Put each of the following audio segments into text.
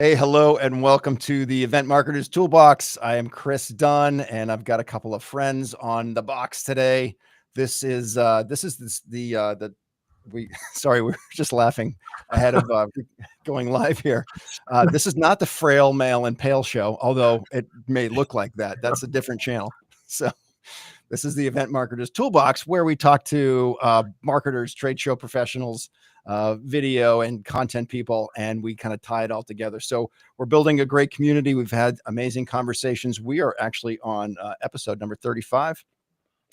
Hey, hello, and welcome to the Event Marketers Toolbox. I am Chris Dunn, and I've got a couple of friends on the box today. The we sorry, we were just laughing ahead of going live here. This is not the Frail Male and Pale show, although it may look like that. That's a different channel. So this is the Event Marketers Toolbox, where we talk to marketers, trade show professionals, video and content people, and we kind of tie it all together. So we're building a great community. We've had amazing conversations. We are actually on episode number 35.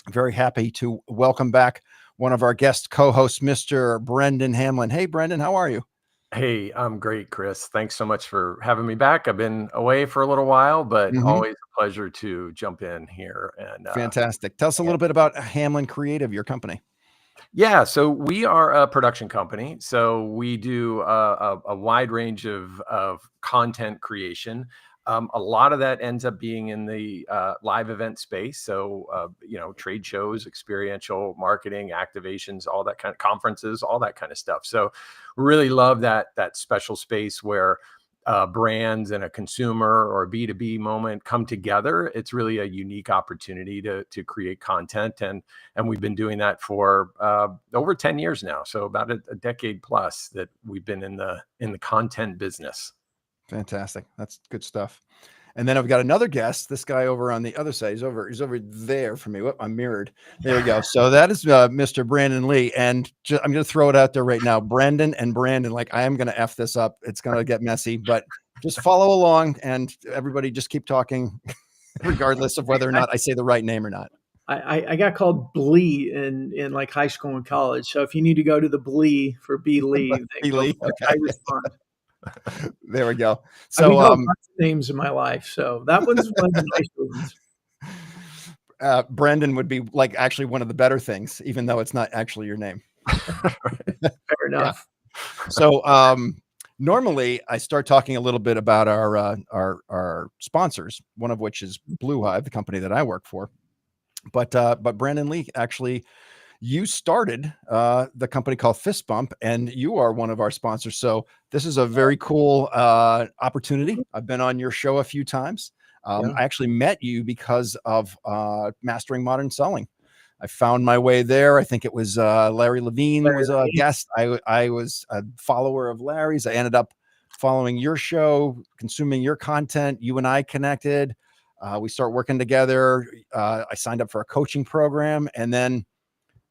I'm very happy to welcome back one of our guest co-hosts, Mr. Brendan Hamlin. Hey, Brendan, how are you? Hey, I'm great, Chris. Thanks so much for having me back. I've been away for a little while, but always a pleasure to jump in here. Fantastic. Tell us a little bit about Hamlin Creative, your company. Yeah, so we are a production company. So we do a wide range of content creation. A lot of that ends up being in the live event space. So, trade shows, experiential marketing, activations, all that kind of conferences, all that kind of stuff. So really love that special space where brands and a consumer or a B2B moment come together. It's really a unique opportunity to create content. And we've been doing that for over 10 years now. So about a decade plus that we've been in the content business. Fantastic. That's good stuff. And then I've got another guest. This guy over on the other side. He's over there for me. Whoop, I'm mirrored. There we go. So that is Mr. Brandon Lee. And I'm going to throw it out there right now. Brendan and Brandon, like I am going to F this up. It's going to get messy, but just follow along and everybody just keep talking regardless of whether or not I say the right name or not. I got called Blee in like high school and college. So if you need to go to the Blee for B Lee, then B. go Lee, for it. okay. I respond. There we go. I've So been called lots of names in my life, so that one's one of the nicer ones. Brendan would be like actually one of the better things, even though it's not actually your name. Fair enough. Yeah. So normally I start talking a little bit about our sponsors, one of which is Blue Hive, the company that I work for. But Brandon Lee, actually, you started the company called Fist Bump, and you are one of our sponsors. So this is a very cool opportunity. I've been on your show a few times. Yeah. I actually met you because of Mastering Modern Selling. I found my way there. I think it was Larry Levine was a guest. I was a follower of Larry's. I ended up following your show, consuming your content. You and I connected. We start working together. I signed up for a coaching program, and then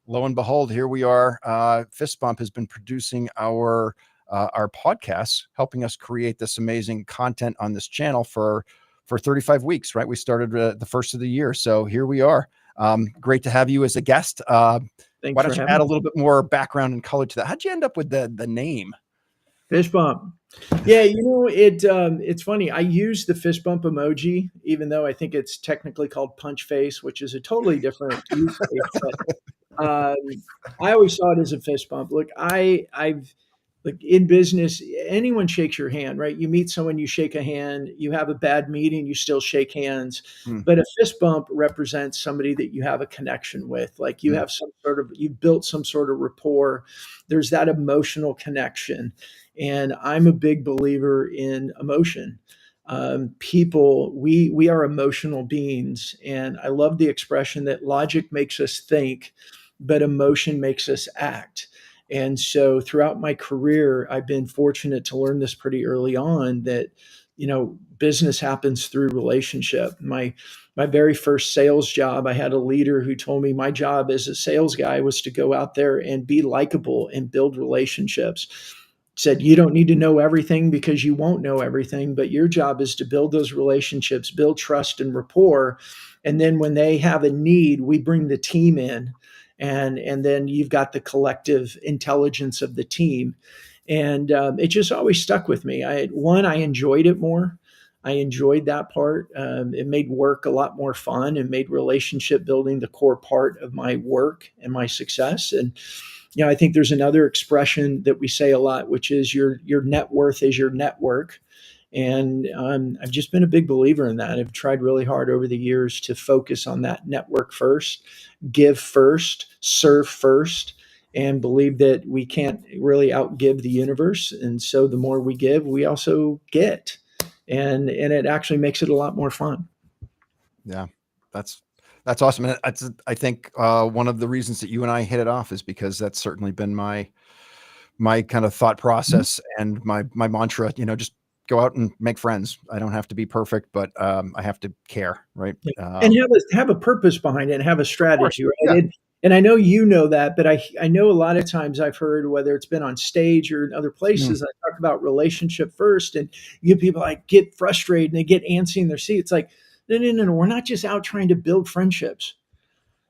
lo and behold, here we are. Fist Bump has been producing our podcasts, helping us create this amazing content on this channel for 35 weeks, right? We started the first of the year. So here we are. Great to have you as a guest. Why don't you add a little bit more background and color to that? How'd you end up with the name? Fist bump. Yeah, it's funny. I use the fist bump emoji, even though I think it's technically called punch face, which is a totally different use case. But I always saw it as a fist bump. Look, I've like in business, anyone shakes your hand, right? You meet someone, you shake a hand. You have a bad meeting, you still shake hands. But a fist bump represents somebody that you have a connection with. Like you have you've built some sort of rapport. There's that emotional connection. And I'm a big believer in emotion. People, we are emotional beings. And I love the expression that logic makes us think, but emotion makes us act. And so throughout my career, I've been fortunate to learn this pretty early on that, business happens through relationship. My very first sales job, I had a leader who told me my job as a sales guy was to go out there and be likable and build relationships. Said, you don't need to know everything because you won't know everything, but your job is to build those relationships, build trust and rapport. And then when they have a need, we bring the team in. And then you've got the collective intelligence of the team. And it just always stuck with me. I enjoyed it more. I enjoyed that part. It made work a lot more fun and made relationship building the core part of my work and my success. And I think there's another expression that we say a lot, which is your net worth is your network. And I've just been a big believer in that. I've tried really hard over the years to focus on that network first, give first, serve first, and believe that we can't really outgive the universe. And so the more we give, we also get. And it actually makes it a lot more fun. Yeah, that's awesome. And I think one of the reasons that you and I hit it off is because that's certainly been my kind of thought process and my mantra. Just go out and make friends. I don't have to be perfect, but I have to care, right? And have a purpose behind it and have a strategy, right? Yeah. And I know you know that, but I know a lot of times I've heard, whether it's been on stage or in other places, I talk about relationship first, and you get people like get frustrated and they get antsy in their seat. It's like, no. We're not just out trying to build friendships.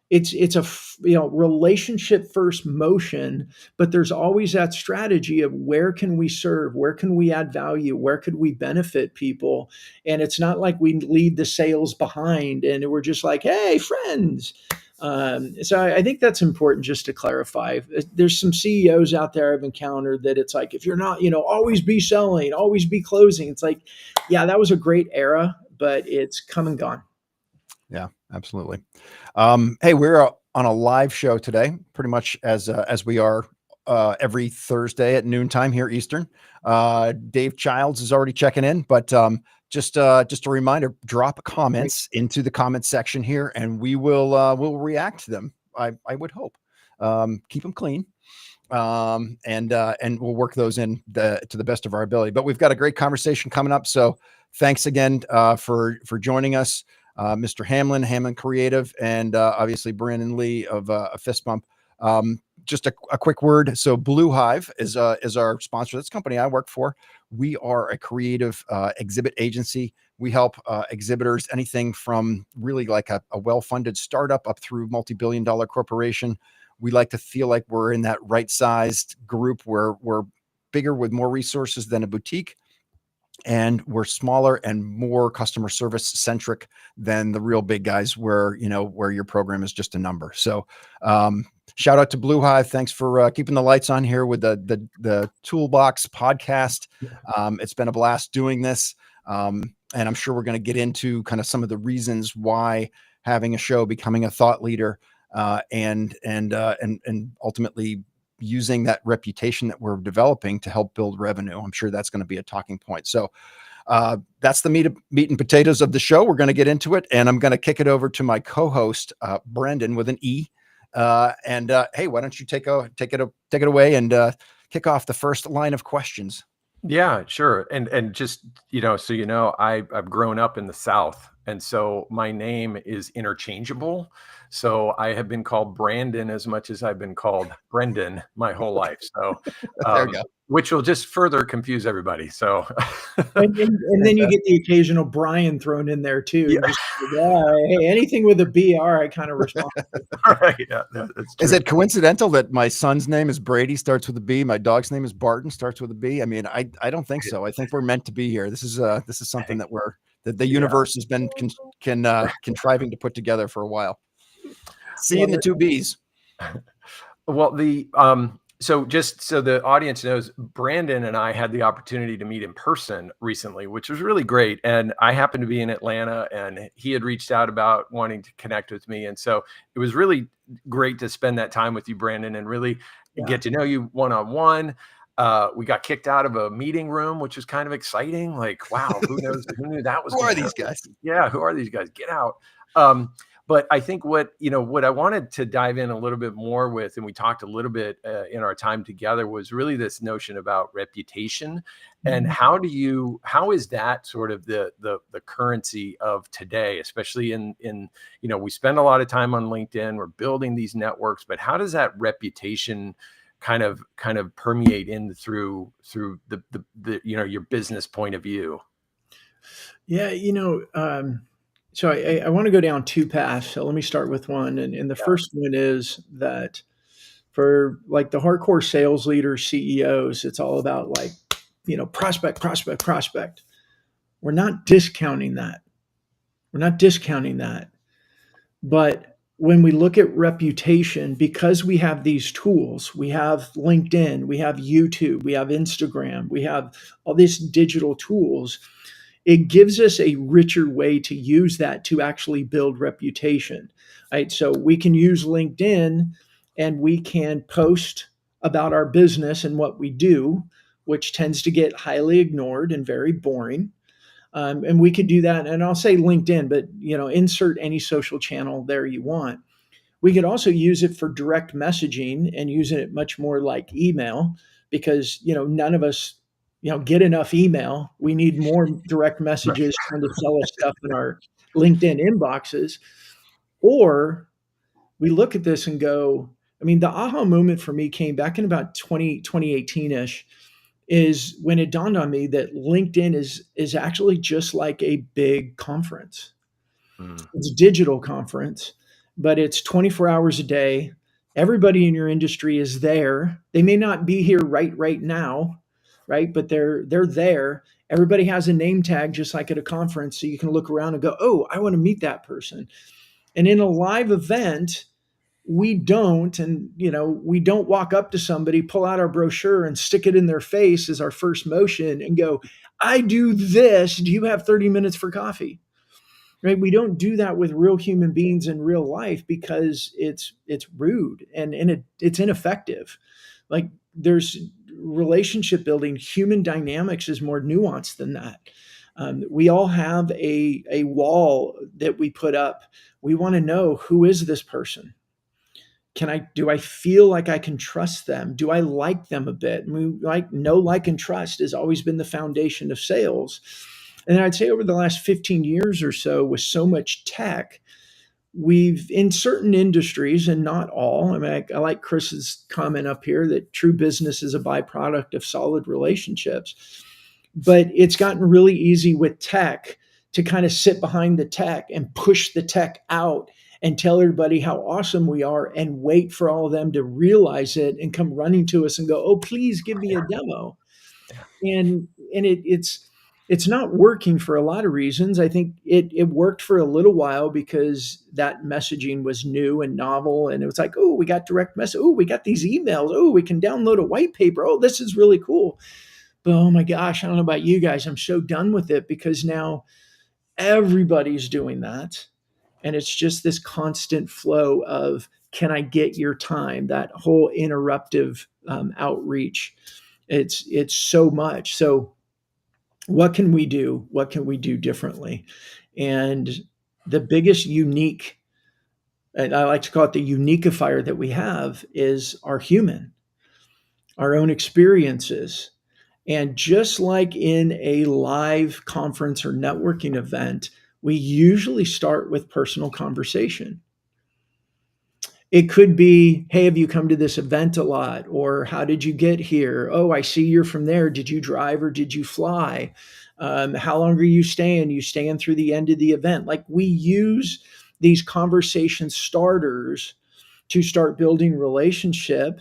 It's a relationship first motion, but there's always that strategy of where can we serve, where can we add value, where could we benefit people, and it's not like we leave the sales behind and we're just like, hey, friends. So I think that's important just to clarify. There's some CEOs out there I've encountered that it's like, if you're not, always be selling, always be closing. It's like, yeah, that was a great era, but it's come and gone. Yeah, absolutely. Hey, we're on a live show today, pretty much as we are every Thursday at noontime here Eastern. Dave Childs is already checking in, but just a reminder: drop comments into the comment section here, and we'll react to them. I would hope. Keep them clean. And we'll work those in to the best of our ability. But we've got a great conversation coming up. So thanks again for joining us. Mr. Hamlin Creative, and obviously Brandon Lee of Fist Bump. Just a quick word. So Blue Hive is our sponsor. That's the company I work for. We are a creative exhibit agency. We help exhibitors, anything from really like a well-funded startup up through multi-billion-dollar corporation. We like to feel like we're in that right-sized group where we're bigger with more resources than a boutique. And we're smaller and more customer service centric than the real big guys where your program is just a number. So shout out to Blue Hive. Thanks for keeping the lights on here with the Toolbox podcast. It's been a blast doing this. And I'm sure we're going to get into kind of some of the reasons why having a show, becoming a thought leader, and ultimately using that reputation that we're developing to help build revenue. I'm sure that's going to be a talking point. So that's the meat and potatoes of the show. We're going to get into it, and I'm going to kick it over to my co-host, Brendan with an E. Hey, why don't you take it away and kick off the first line of questions? Yeah, sure. And just, so I've grown up in the South, and so my name is interchangeable. So I have been called Brandon as much as I've been called Brendan my whole life. So, which will just further confuse everybody. So, and then you get the occasional Brian thrown in there too. Yeah. Just, hey, anything with a BR, I kind of respond. Right. Yeah, that's true. Is it coincidental that my son's name is Brady, starts with a B? My dog's name is Barton, starts with a B. I mean, I don't think so. I think we're meant to be here. This is something that the universe has been contriving to put together for a while. See in the two B's. Well, so just so the audience knows, Brandon and I had the opportunity to meet in person recently, which was really great. And I happened to be in Atlanta, and he had reached out about wanting to connect with me. And so it was really great to spend that time with you, Brandon, and really get to know you one-on-one. We got kicked out of a meeting room, which was kind of exciting. Like, wow, who knew that was? Who are these guys? Yeah, who are these guys? Get out. But I think what I wanted to dive in a little bit more with, and we talked a little bit in our time together, was really this notion about reputation, and how is that sort of the currency of today, especially in we spend a lot of time on LinkedIn, we're building these networks, but how does that reputation kind of permeate in through the your business point of view? Yeah, so I want to go down two paths. So let me start with one. And the first one is that for like the hardcore sales leaders, CEOs, it's all about like, prospect. We're not discounting that. But when we look at reputation, because we have these tools, we have LinkedIn, we have YouTube, we have Instagram, we have all these digital tools, it gives us a richer way to use that to actually build reputation, right? So we can use LinkedIn and we can post about our business and what we do, which tends to get highly ignored and very boring. And we could do that. And I'll say LinkedIn, but insert any social channel there you want. We could also use it for direct messaging and using it much more like email, because none of us get enough email. We need more direct messages trying to sell us stuff in our LinkedIn inboxes. Or we look at this and go, I mean, the aha moment for me came back in about 2018-ish, is when it dawned on me that LinkedIn is actually just like a big conference. It's a digital conference, but it's 24 hours a day. Everybody in your industry is there. They may not be here right now, right? But they're there. Everybody has a name tag, just like at a conference, so you can look around and go, oh, I want to meet that person. And in a live event, we don't walk up to somebody, pull out our brochure and stick it in their face as our first motion and go, I do this. Do you have 30 minutes for coffee? Right? We don't do that with real human beings in real life, because it's rude and it's ineffective. Like, there's relationship building, human dynamics is more nuanced than that. We all have a wall that we put up. We want to know, who is this person? Do I feel like I can trust them? Do I like them a bit? I mean, know, like, and trust has always been the foundation of sales. And I'd say over the last 15 years or so, with so much tech, we've, in certain industries, and not all, I mean, I like Chris's comment up here that true business is a byproduct of solid relationships. But it's gotten really easy with tech to kind of sit behind the tech and push the tech out and tell everybody how awesome we are, and wait for all of them to realize it and come running to us and go, oh, please give me a demo. And it's not working for a lot of reasons. I think it worked for a little while because that messaging was new and novel. And it was like, oh, we got direct message. Oh, we got these emails. Oh, we can download a white paper. Oh, this is really cool. But oh my gosh, I don't know about you guys. I'm so done with it, because now everybody's doing that. And it's just this constant flow of, can I get your time? That whole interruptive outreach. It's so much. So what can we do? What can we do differently? And the biggest unique, and I like to call it the uniqueifier that we have, is our own experiences. And just like in a live conference or networking event, we usually start with personal conversation. It could be, hey, have you come to this event a lot? Or how did you get here? Oh, I see you're from there. Did you drive or did you fly? How long are you staying? You staying through the end of the event? Like, we use these conversation starters to start building relationship.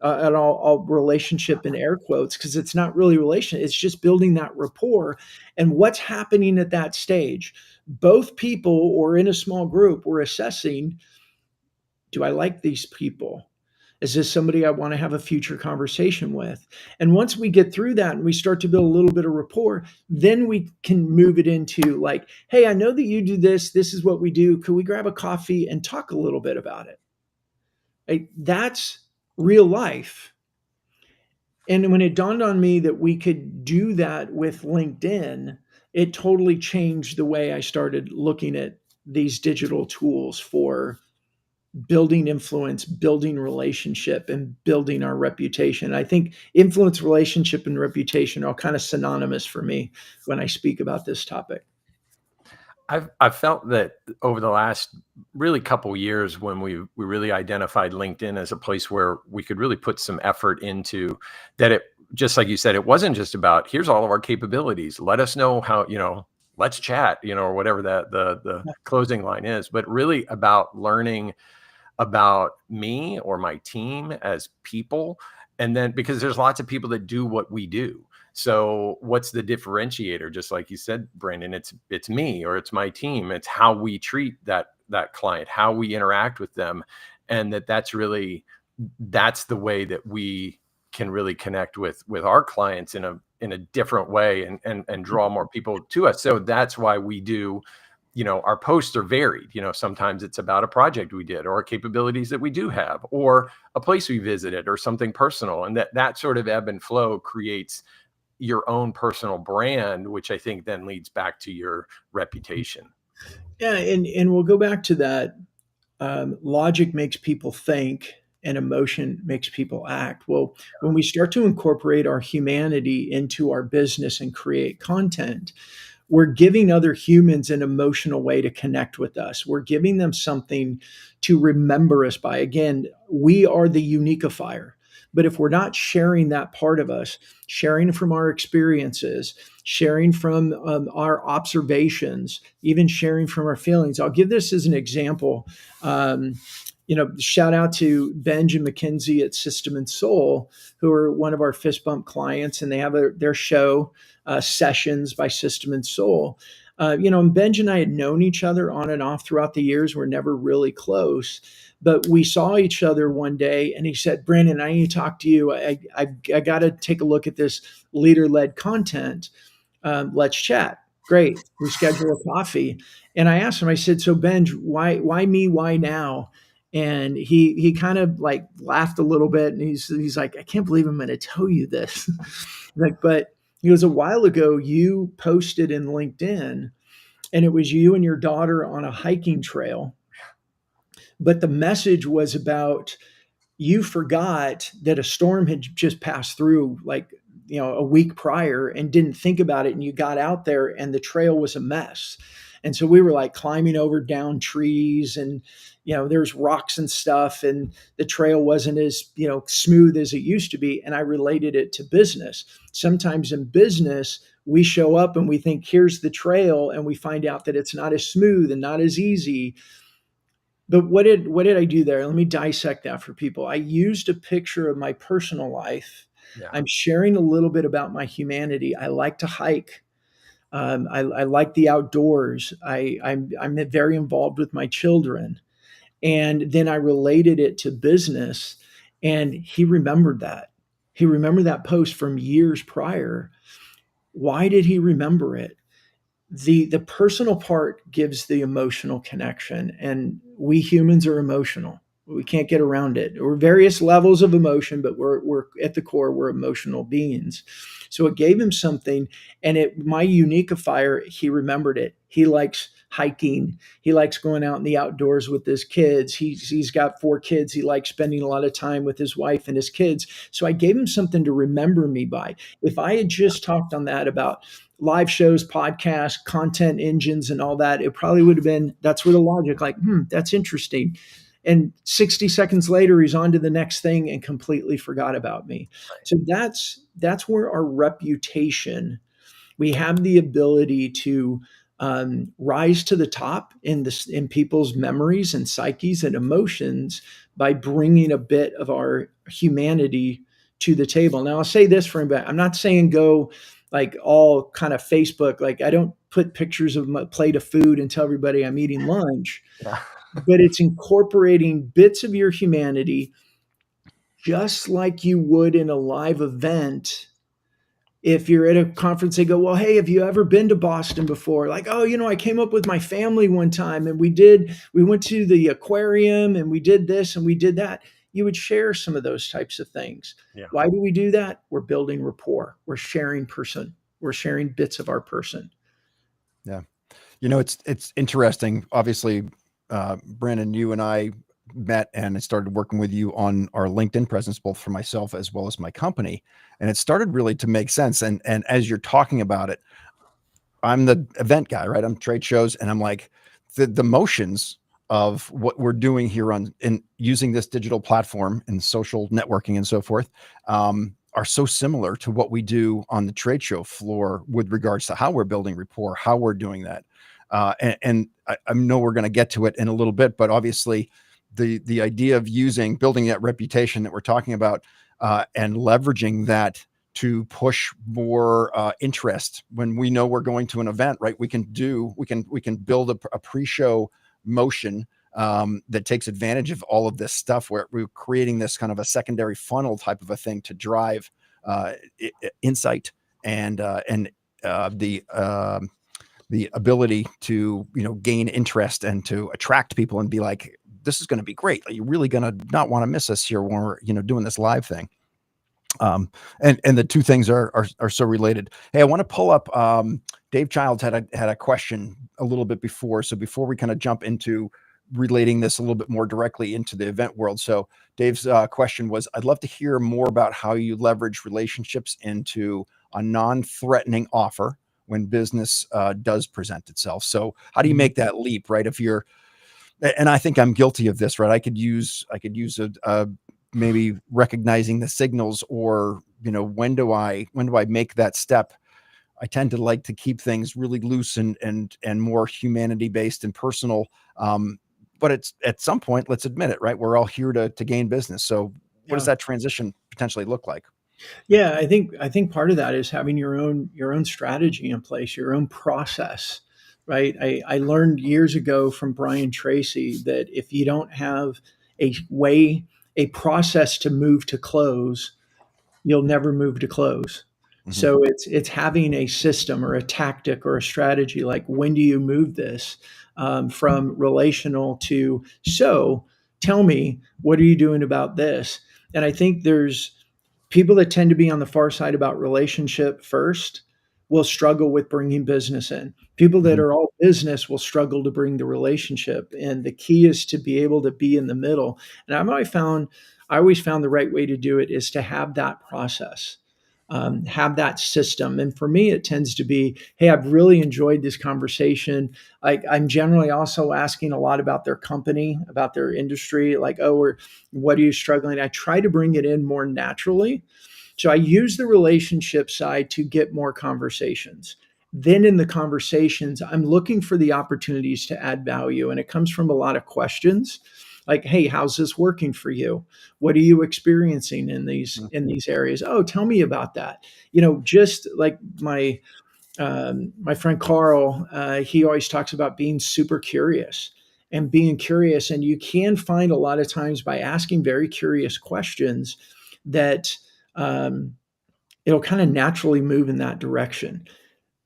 And I'll relationship in air quotes, because it's not really relation. It's just building that rapport. And what's happening at that stage? Both people, or in a small group, we're assessing, do I like these people? Is this somebody I want to have a future conversation with? And once we get through that and we start to build a little bit of rapport, then we can move it into like, hey, I know that you do this. This is what we do. Could we grab a coffee and talk a little bit about it? That's real life. And when it dawned on me that we could do that with LinkedIn, it totally changed the way I started looking at these digital tools for building influence, building relationship, and building our reputation. I think influence, relationship, and reputation are kind of synonymous for me when I speak about this topic. I've felt that over the last really couple years, when we really identified LinkedIn as a place where we could really put some effort into that, it, just like you said, it wasn't just about, here's all of our capabilities, let us know how, let's chat, or whatever the closing line is, but really about learning about me or my team as people. And then, because there's lots of people that do what we do. So what's the differentiator? Just like you said, Brandon, it's me, or it's my team. It's how we treat that client, how we interact with them. And that's the way that we can really connect with our clients in a different way, and draw more people to us. So that's why we do our posts are varied. Sometimes it's about a project we did or capabilities that we do have or a place we visited or something personal. And that sort of ebb and flow creates your own personal brand, which I think then leads back to your reputation. Yeah, and we'll go back to that. Logic makes people think, and emotion makes people act. Well, when we start to incorporate our humanity into our business and create content, we're giving other humans an emotional way to connect with us. We're giving them something to remember us by. Again, we are the uniqueifier. But if we're not sharing that part of us, sharing from our experiences, sharing from our observations, even sharing from our feelings, I'll give this as an example. Shout out to Benj and McKinsey at System and Soul, who are one of our fist bump clients, and they have their show, Sessions by System and Soul. And Benj and I had known each other on and off throughout the years. We're never really close, but we saw each other one day, and he said, "Brandon, I need to talk to you. I got to take a look at this leader-led content. Let's chat." Great. We schedule a coffee, and I asked him. I said, "So Benj, why me? Why now?" And he kind of like laughed a little bit, and he's like, "I can't believe I'm going to tell you this." But he goes, "A while ago, you posted in LinkedIn, and it was you and your daughter on a hiking trail. But the message was about you forgot that a storm had just passed through a week prior and didn't think about it. And you got out there and the trail was a mess." And so we were like climbing over down trees and, there's rocks and stuff, and the trail wasn't as, smooth as it used to be. And I related it to business. Sometimes in business, we show up and we think, here's the trail, and we find out that it's not as smooth and not as easy. But what did I do there? Let me dissect that for people. I used a picture of my personal life. Yeah. I'm sharing a little bit about my humanity. I like to hike. I like the outdoors. I'm very involved with my children. And then I related it to business, and he remembered that. He remembered that post from years prior. Why did he remember it? The personal part gives the emotional connection, and we humans are emotional. We can't get around it. We're various levels of emotion, but we're at the core, we're emotional beings. So it gave him something, and my uniqueifier, he remembered it. He likes hiking. He likes going out in the outdoors with his kids. He's got 4 kids. He likes spending a lot of time with his wife and his kids. So I gave him something to remember me by. If I had just talked on that about live shows, podcasts, content engines, and all that, it probably would have been, that's where the logic, that's interesting. And 60 seconds later, he's on to the next thing and completely forgot about me. Right. So that's where our reputation, we have the ability to rise to the top in people's memories and psyches and emotions by bringing a bit of our humanity to the table. Now, I'll say this for him, I'm not saying go like all kind of Facebook. Like, I don't put pictures of my plate of food and tell everybody I'm eating lunch. Yeah. But it's incorporating bits of your humanity, just like you would in a live event. If you're at a conference, they go, "Well, hey, have you ever been to Boston before?" Like, "Oh, I came up with my family one time, and we went to the aquarium, and we did this and we did that." You would share some of those types of things. Yeah. Why do we do that? We're building rapport. We're sharing bits of our person. Yeah. It's interesting. Obviously, Brandon, you and I met and I started working with you on our LinkedIn presence, both for myself as well as my company. And it started really to make sense. And as you're talking about it, I'm the event guy, right? I'm trade shows. And I'm like, the motions of what we're doing here in using this digital platform and social networking and so forth, are so similar to what we do on the trade show floor with regards to how we're building rapport, how we're doing that. And I know we're going to get to it in a little bit, but obviously the idea of building that reputation that we're talking about, and leveraging that to push more interest when we know we're going to an event, right? We can build a pre-show motion that takes advantage of all of this stuff, where we're creating this kind of a secondary funnel type of a thing to drive the ability to, gain interest and to attract people and be like, this is going to be great. You're really going to not want to miss us here when we're, doing this live thing. And the two things are so related. Hey, I want to pull up, Dave Childs had a question a little bit before. So before we kind of jump into relating this a little bit more directly into the event world. So Dave's question was, I'd love to hear more about how you leverage relationships into a non-threatening offer when business does present itself. So how do you make that leap, right? And I think I'm guilty of this, right? I could use a maybe recognizing the signals, or, when do I make that step? I tend to like to keep things really loose and more humanity based and personal. But it's at some point, let's admit it, right? We're all here to gain business. So what does that transition potentially look like? Yeah, I think part of that is having your own strategy in place, your own process, right? I learned years ago from Brian Tracy that if you don't have a process to move to close, you'll never move to close. Mhm. So it's having a system or a tactic or a strategy. Like, when do you move this from relational to, so tell me, what are you doing about this? And I think there's people that tend to be on the far side about relationship first will struggle with bringing business in. People that Mhm. are all business will struggle to bring the relationship. And the key is to be able to be in the middle. And I always found the right way to do it is to have that process, have that system. And for me, it tends to be, hey, I've really enjoyed this conversation. I'm generally also asking a lot about their company, about their industry, like, oh, or what are you struggling? I try to bring it in more naturally. So I use the relationship side to get more conversations. Then in the conversations, I'm looking for the opportunities to add value. And it comes from a lot of questions like, hey, how's this working for you? What are you experiencing in these areas? Oh, tell me about that. Just like my friend Carl, he always talks about being super curious and being curious. And you can find a lot of times by asking very curious questions that it'll kind of naturally move in that direction.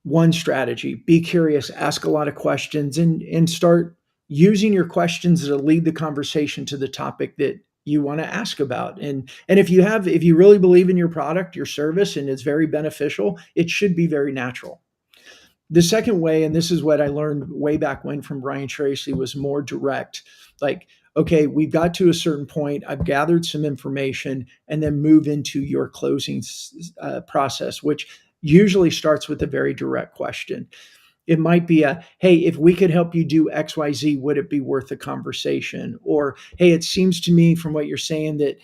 One strategy: be curious, ask a lot of questions, and start using your questions to lead the conversation to the topic that you want to ask about. And if you really believe in your product, your service, and it's very beneficial, it should be very natural. The second way, and this is what I learned way back when from Brian Tracy, was more direct. Like, okay, we've got to a certain point. I've gathered some information, and then move into your closing process, which usually starts with a very direct question. It might be hey, if we could help you do XYZ, would it be worth a conversation? Or, hey, it seems to me from what you're saying that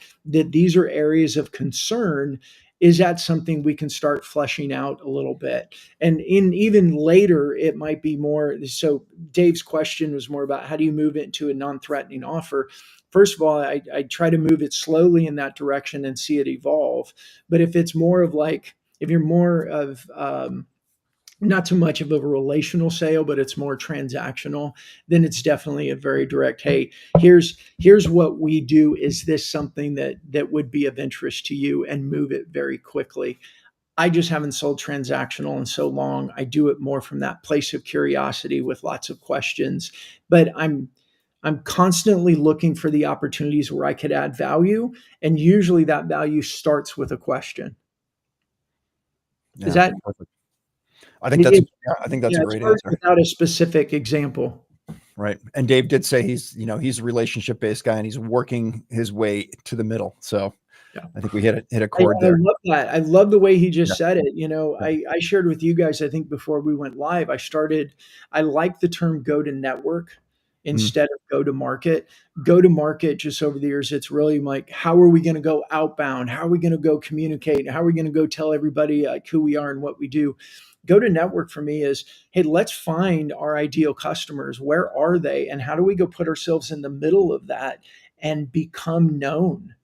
these are areas of concern. Is that something we can start fleshing out a little bit? And in even later, it might be more. So Dave's question was more about how do you move it into a non-threatening offer? First of all, I try to move it slowly in that direction and see it evolve. But if it's more of like, if you're more of not too much of a relational sale, but it's more transactional, then it's definitely a very direct, hey, here's what we do. Is this something that would be of interest to you? And move it very quickly. I just haven't sold transactional in so long. I do it more from that place of curiosity with lots of questions, but I'm constantly looking for the opportunities where I could add value. And usually that value starts with a question. Is Yeah, that perfect. I think that's yeah, a it's great hard answer. without a specific example. Right. And Dave did say he's a relationship based guy and he's working his way to the middle. So Yeah. I think we hit a I chord there. love that. I love the way he just Yeah. said it. Yeah. I shared with you guys, I think before we went live, I like the term go to network Mm. instead of go to market. Go to market, just over the years, it's really like, how are we going to go outbound? How are we going to go communicate? How are we going to go tell everybody like who we are and what we do? Go to network for me is, hey, let's find our ideal customers. Where are they? And how do we go put ourselves in the middle of that and become known?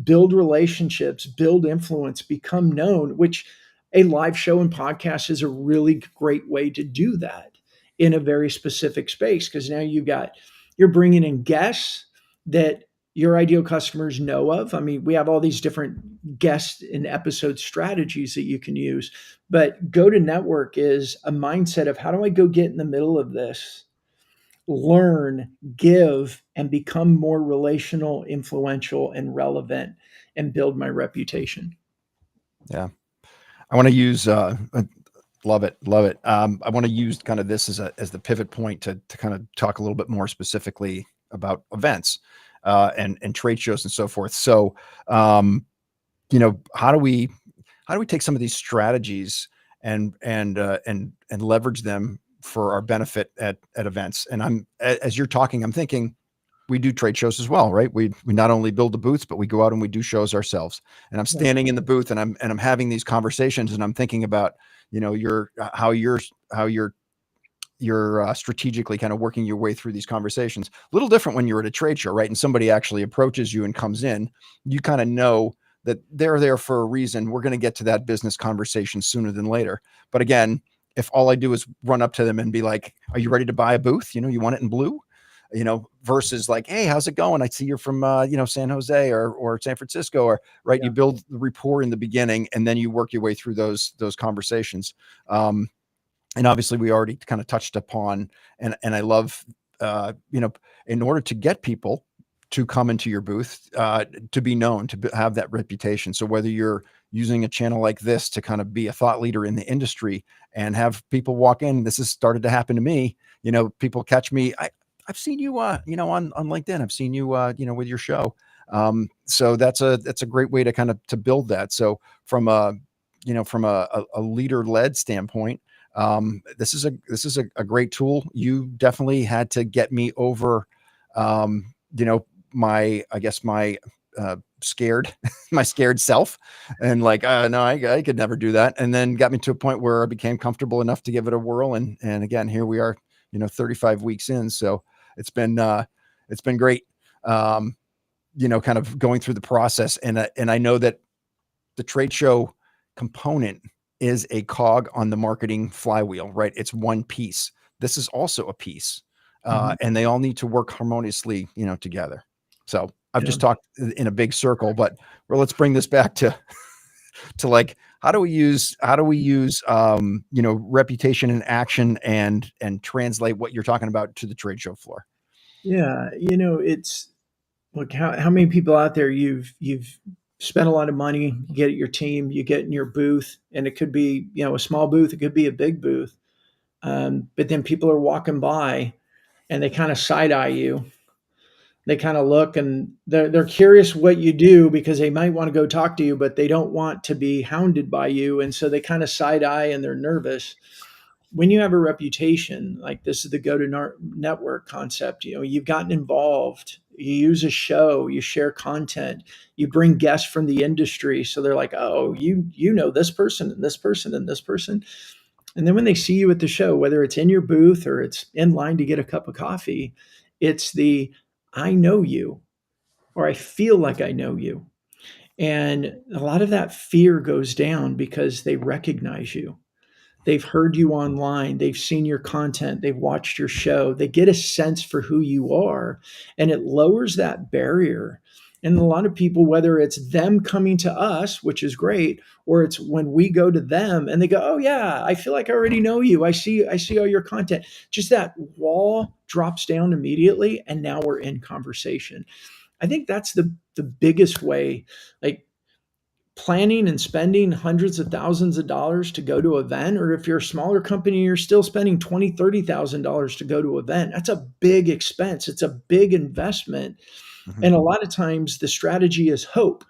Build relationships, build influence, become known, which a live show and podcast is a really great way to do that in a very specific space. Because now you're bringing in guests that your ideal customers know of. I mean, we have all these different guest and episode strategies that you can use, but go to network is a mindset of how do I go get in the middle of this, learn, give, and become more relational, influential, and relevant, and build my reputation. Yeah. I want to use, love it. Love it. I want to use kind of this as the pivot point to kind of talk a little bit more specifically about events, and trade shows and so forth. So, how do we take some of these strategies and leverage them for our benefit at events? And as you're talking, I'm thinking we do trade shows as well, right? We not only build the booths, but we go out and we do shows ourselves. And I'm standing in the booth and I'm having these conversations and I'm thinking about, how you're strategically kind of working your way through these conversations. A little different when you're at a trade show, right? And somebody actually approaches you and comes in, you kind of know that they're there for a reason. We're going to get to that business conversation sooner than later. But again, if all I do is run up to them and be like, are you ready to buy a booth? You want it in blue? Versus like, hey, how's it going? I see you're from, San Jose or San Francisco, or right. Yeah. You build the rapport in the beginning and then you work your way through those conversations. And obviously we already kind of touched upon, and I love, in order to get people to come into your booth, to be known, to have that reputation. So whether you're using a channel like this to kind of be a thought leader in the industry and have people walk in, this has started to happen to me. People catch me. I've seen you, on LinkedIn. I've seen you, with your show. So that's a great way to kind of to build that. So from a leader-led standpoint, this is a great tool. You definitely had to get me over, my scared, my scared self, and like, no, I could never do that. And then got me to a point where I became comfortable enough to give it a whirl. And again, here we are, 35 weeks in. So it's been great, kind of going through the process. And I know that the trade show component is a cog on the marketing flywheel, right? It's one piece. This is also a piece, and they all need to work harmoniously, together. So I've just talked in a big circle, but let's bring this back to like, how do we use, reputation and action and translate what you're talking about to the trade show floor? Yeah. It's, look, how many people out there you've spent a lot of money, you get your team, you get in your booth, and it could be, a small booth, it could be a big booth. But then people are walking by and they kind of side eye you. They kind of look and they're curious what you do because they might want to go talk to you, but they don't want to be hounded by you. And so they kind of side eye and they're nervous. When you have a reputation, like this is the go-to-network concept, you've gotten involved, you use a show, you share content, you bring guests from the industry. So they're like, oh, you know this person and this person and this person. And then when they see you at the show, whether it's in your booth or it's in line to get a cup of coffee, it's I know you, or I feel like I know you. And a lot of that fear goes down because they recognize you. They've heard you online. They've seen your content. They've watched your show. They get a sense for who you are, and it lowers that barrier. And a lot of people, whether it's them coming to us, which is great, or it's when we go to them and they go, oh yeah, I feel like I already know you. I see all your content. Just that wall drops down immediately. And now we're in conversation. I think that's the biggest way, like, planning and spending hundreds of thousands of dollars to go to an event, or if you're a smaller company, you're still spending $20,000, $30,000 to go to an event. That's a big expense. It's a big investment. And a lot of times the strategy is hope.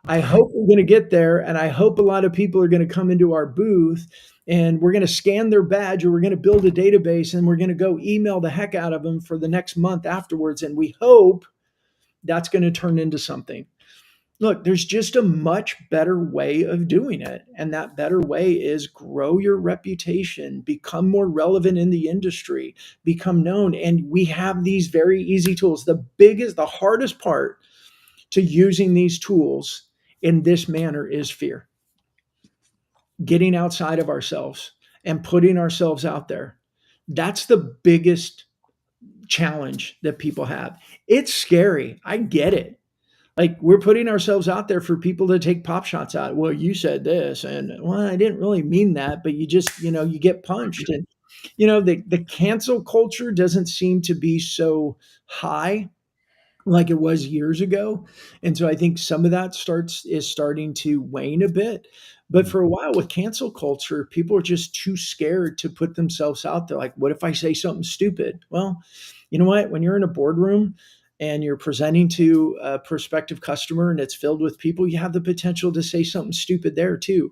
I hope we're going to get there. And I hope a lot of people are going to come into our booth and we're going to scan their badge, or we're going to build a database and we're going to go email the heck out of them for the next month afterwards. And we hope that's going to turn into something. Look, there's just a much better way of doing it. And that better way is grow your reputation, become more relevant in the industry, become known. And we have these very easy tools. The hardest part to using these tools in this manner is fear. Getting outside of ourselves and putting ourselves out there. That's the biggest challenge that people have. It's scary. I get it. Like, we're putting ourselves out there for people to take pop shots at. Well, you said this, and well, I didn't really mean that, but you just, you get punched. And, the cancel culture doesn't seem to be so high like it was years ago. And so I think some of that is starting to wane a bit. But for a while with cancel culture, people are just too scared to put themselves out there. Like, what if I say something stupid? Well, you know what? When you're in a boardroom and you're presenting to a prospective customer and it's filled with people, you have the potential to say something stupid there too.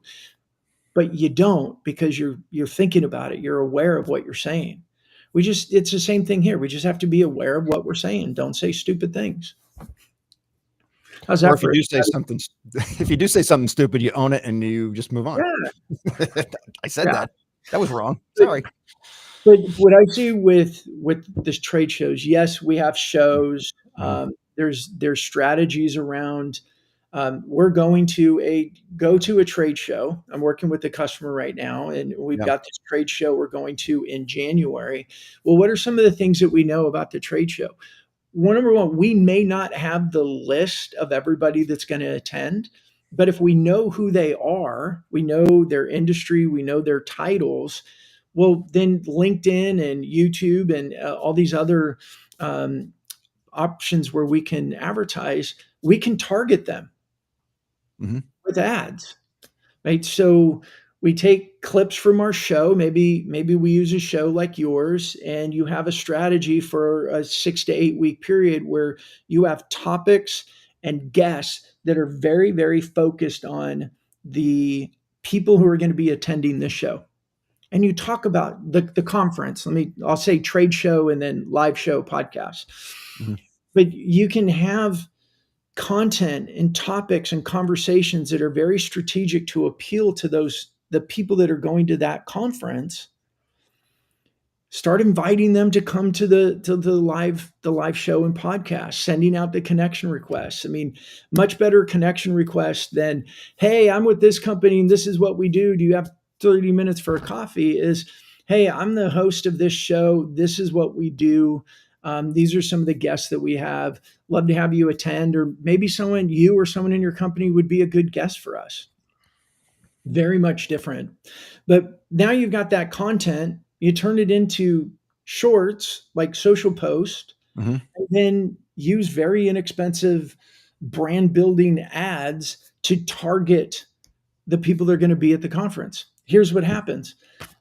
But you don't, because you're thinking about it. You're aware of what you're saying. It's the same thing here. We just have to be aware of what we're saying. Don't say stupid things. How's that? Or if you do say something, if you do say something stupid, you own it and you just move on. Yeah. I said that. That was wrong. Sorry. But what I see with this trade shows, yes, we have shows. There's strategies around. We're going to go to a trade show. I'm working with the customer right now, and we've got this trade show we're going to in January. Well, what are some of the things that we know about the trade show? Number one, we may not have the list of everybody that's going to attend, but if we know who they are, we know their industry, we know their titles, well, then LinkedIn and YouTube and all these other options where we can advertise, we can target them with ads, right? So we take clips from our show. Maybe we use a show like yours, and you have a strategy for a 6 to 8 week period where you have topics and guests that are very, very focused on the people who are going to be attending this show. And you talk about the conference. I'll say trade show and then live show podcast. But you can have content and topics and conversations that are very strategic to appeal to the people that are going to that conference. Start inviting them to come to the live show and podcast, sending out the connection requests. Much better connection request than, hey, I'm with this company and this is what we do. Do you have 30 minutes for a coffee? Is, hey, I'm the host of this show. This is what we do. These are some of the guests that we have. Love to have you attend, or maybe you or someone in your company would be a good guest for us. Very much different. But now you've got that content, you turn it into shorts, like social post, and then use very inexpensive brand building ads to target the people that are going to be at the conference. Here's what happens.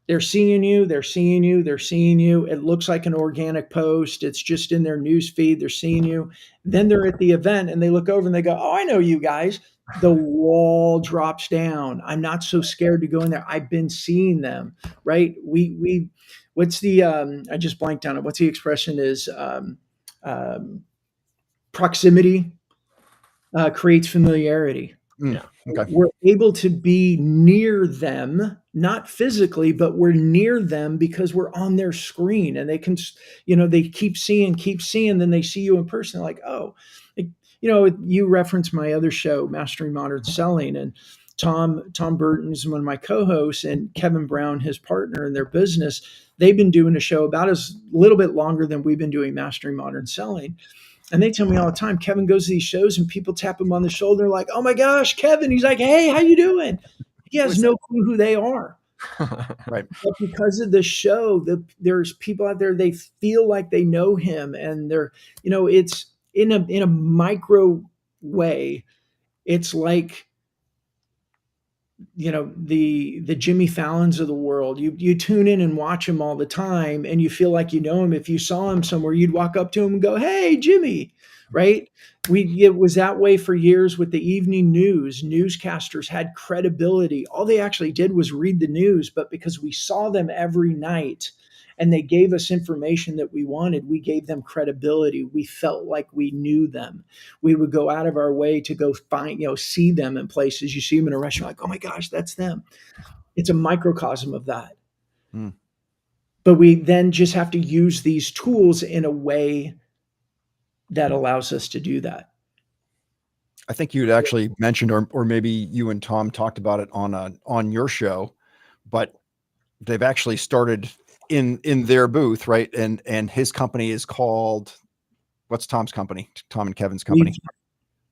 They're seeing you. It looks like an organic post. It's just in their news feed. They're seeing you. Then they're at the event and they look over and they go, oh, I know you guys. The wall drops down. I'm not so scared to go in there. I've been seeing them, right? What's the, I just blanked on it. What's the expression is proximity creates familiarity. Yeah. Okay. We're able to be near them, not physically, but we're near them because we're on their screen, and they can, they keep seeing, then they see you in person. They're like, oh, you referenced my other show, Mastering Modern Selling, and Tom Burton is one of my co-hosts, and Kevin Brown, his partner in their business. They've been doing a show about a little bit longer than we've been doing Mastering Modern Selling. And they tell me all the time, Kevin goes to these shows and people tap him on the shoulder like, oh my gosh, Kevin. He's like, hey, how you doing? He has no clue who they are. Right. But because of the show, there's people out there, they feel like they know him, and they're, it's in a micro way. It's like, the Jimmy Fallons of the world. You tune in and watch him all the time, and you feel like you know him. If you saw him somewhere, you'd walk up to him and go, hey, Jimmy, right? It was that way for years with the evening news. Newscasters had credibility. All they actually did was read the news, but because we saw them every night and they gave us information that we wanted, we gave them credibility. We felt like we knew them. We would go out of our way to go find, see them in places. You see them in a restaurant, like, oh my gosh, that's them. It's a microcosm of that. But we then just have to use these tools in a way that allows us to do that. I think you'd actually mentioned, or maybe you and Tom talked about it on your show, but they've actually started in their booth, right? And his company is called, what's Tom's company? Tom and Kevin's company.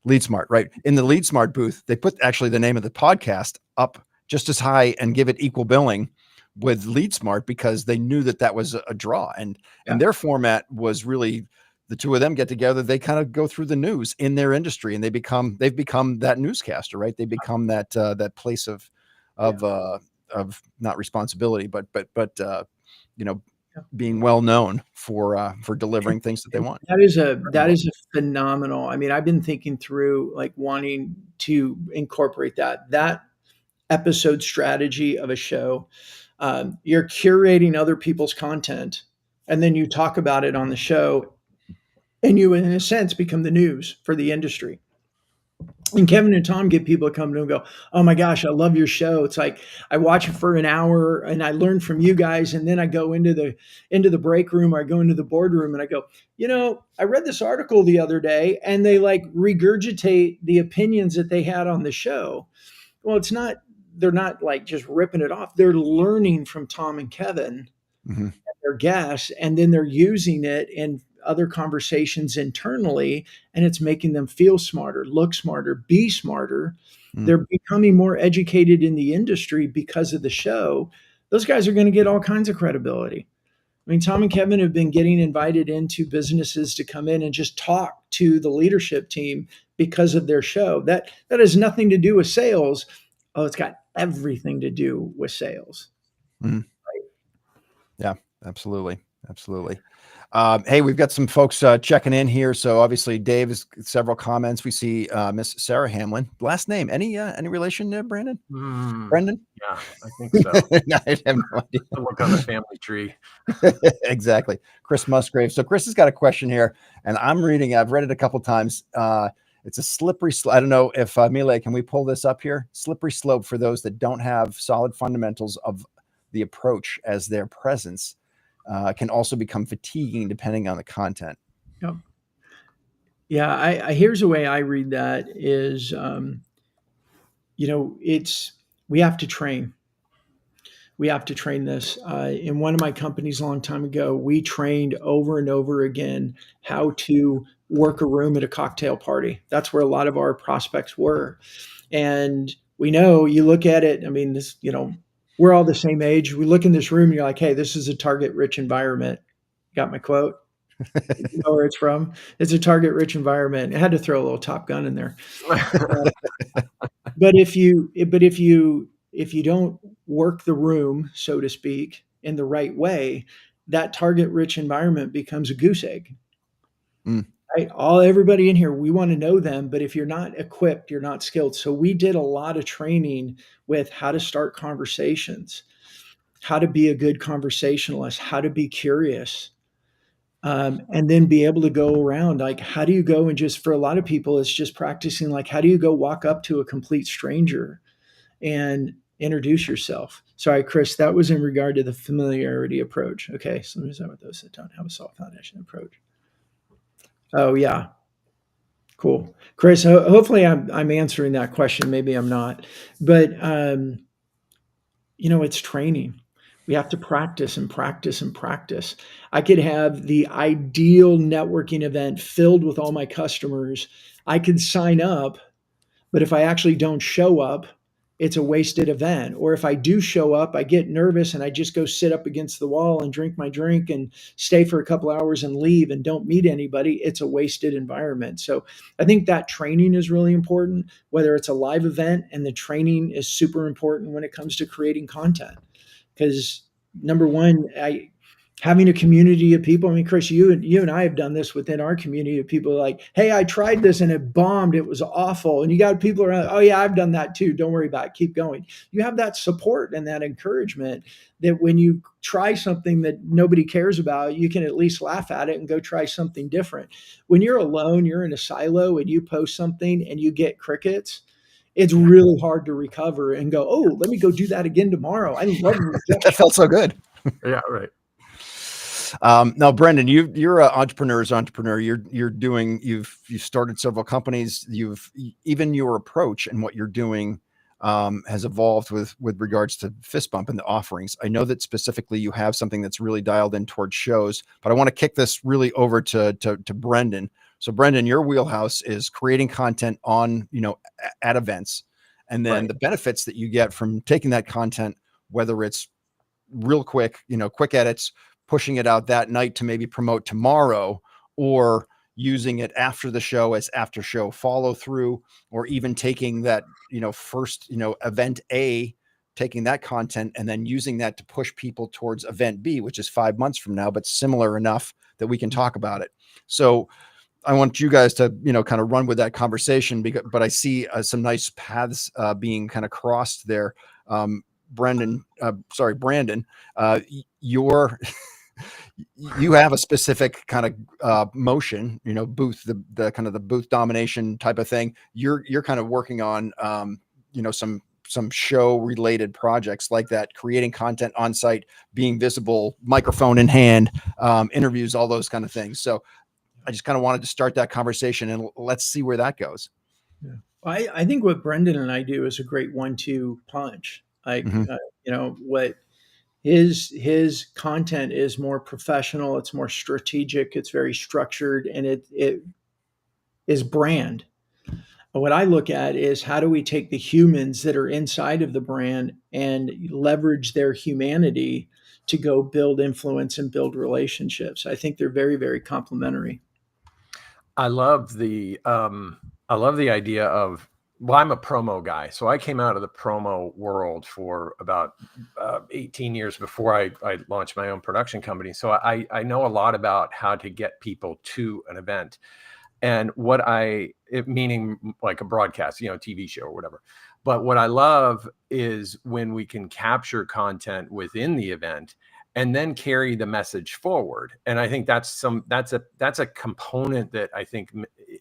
Lead Smart, right? In the Lead Smart booth, they put actually the name of the podcast up just as high and give it equal billing with Lead Smart, because they knew that was a draw. And their format was really, the two of them get together, they kind of go through the news in their industry, and they've become that newscaster, right? They become that place of not responsibility, but being well known for delivering things that they want. That is a phenomenal. I mean, I've been thinking through like wanting to incorporate that episode strategy of a show. You're curating other people's content, and then you talk about it on the show, and you, in a sense, become the news for the industry. And Kevin and Tom get people to come to and go, oh my gosh, I love your show. It's like I watch it for an hour and I learn from you guys. And then I go into the break room, or I go into the boardroom and I go, I read this article the other day, and they like regurgitate the opinions that they had on the show. Well, they're not like just ripping it off. They're learning from Tom and Kevin, and their guests, and then they're using it in other conversations internally, and it's making them feel smarter, look smarter, be smarter. They're becoming more educated in the industry because of the show. Those guys are going to get all kinds of credibility. I mean, Tom and Kevin have been getting invited into businesses to come in and just talk to the leadership team because of their show. That has nothing to do with sales. Oh, it's got everything to do with sales. Right? Yeah, absolutely. Hey, we've got some folks checking in here. So obviously Dave has several comments. We see Miss Sarah Hamlin. Last name, any relation to Brandon? Brendan? Yeah, I think so. No, I have no idea. Look on the family tree. Exactly. Chris Musgrave. So Chris has got a question here, and I've read it a couple times. It's a slippery slope. I don't know if Mile, can we pull this up here? Slippery slope for those that don't have solid fundamentals of the approach, as their presence can also become fatiguing depending on the content. Yep. Yeah. I here's the way I read that is, we have to train. We have to train this. In one of my companies a long time ago, we trained over and over again how to work a room at a cocktail party. That's where a lot of our prospects were. And we know, you look at it, I mean, this, we're all the same age. We look in this room and you're like, hey, this is a target rich environment. Got my quote? You know where it's from? It's a target rich environment. I had to throw a little Top Gun in there. But if you don't work the room, so to speak, in the right way, that target rich environment becomes a goose egg. Right? Everybody in here, we want to know them, but if you're not equipped, you're not skilled. So we did a lot of training with how to start conversations, how to be a good conversationalist, how to be curious, and then be able to go around. Like, how do you go and just, for a lot of people, it's just practicing, like, how do you go walk up to a complete stranger and introduce yourself? Sorry, Chris, that was in regard to the familiarity approach. Okay, so let me start with those that don't have a solid foundation approach. Oh, yeah. Cool. Chris, hopefully I'm answering that question. Maybe I'm not. But, it's training. We have to practice and practice and practice. I could have the ideal networking event filled with all my customers. I could sign up, but if I actually don't show up, it's a wasted event. Or if I do show up, I get nervous and I just go sit up against the wall and drink my drink and stay for a couple hours and leave and don't meet anybody. It's a wasted environment. So I think that training is really important, whether it's a live event, and the training is super important when it comes to creating content. Because number one, having a community of people. I mean, Chris, you and I have done this within our community of people like, hey, I tried this and it bombed. It was awful. And you got people around, oh yeah, I've done that too. Don't worry about it. Keep going. You have that support and that encouragement that when you try something that nobody cares about, you can at least laugh at it and go try something different. When you're alone, you're in a silo and you post something and you get crickets, it's really hard to recover and go, oh, let me go do that again tomorrow. I love it. That felt so good. Yeah, right. Now, Brendan, you're an entrepreneur's entrepreneur. You've started several companies. Even your approach and what you're doing has evolved with regards to Fist Bump and the offerings. I know that specifically you have something that's really dialed in towards shows, but I want to kick this really over to Brendan. So Brendan, your wheelhouse is creating content on, at events, and then Right. the benefits that you get from taking that content, whether it's real quick, quick edits, pushing it out that night to maybe promote tomorrow, or using it after the show as after show follow through, or even taking that, first, event A, taking that content and then using that to push people towards event B, which is 5 months from now, but similar enough that we can talk about it. So I want you guys to, kind of run with that conversation, but I see some nice paths being kind of crossed there. Brandon, your you have a specific kind of motion, booth, the kind of the booth domination type of thing. You're kind of working on, some show related projects like that, creating content on site, being visible, microphone in hand, interviews, all those kind of things. So I just kind of wanted to start that conversation, and let's see where that goes. Yeah. I think what Brendan and I do is a great 1-2 punch. Like, what his content is more professional, it's more strategic, it's very structured, and it is brand. What I look at is, how do we take the humans that are inside of the brand and leverage their humanity to go build influence and build relationships? I think they're very, very complementary. I love the idea of, well, I'm a promo guy, so I came out of the promo world for about 18 years before I launched my own production company. So I know a lot about how to get people to an event, and meaning like a broadcast, TV show or whatever. But what I love is when we can capture content within the event and then carry the message forward. And I think that's a component that I think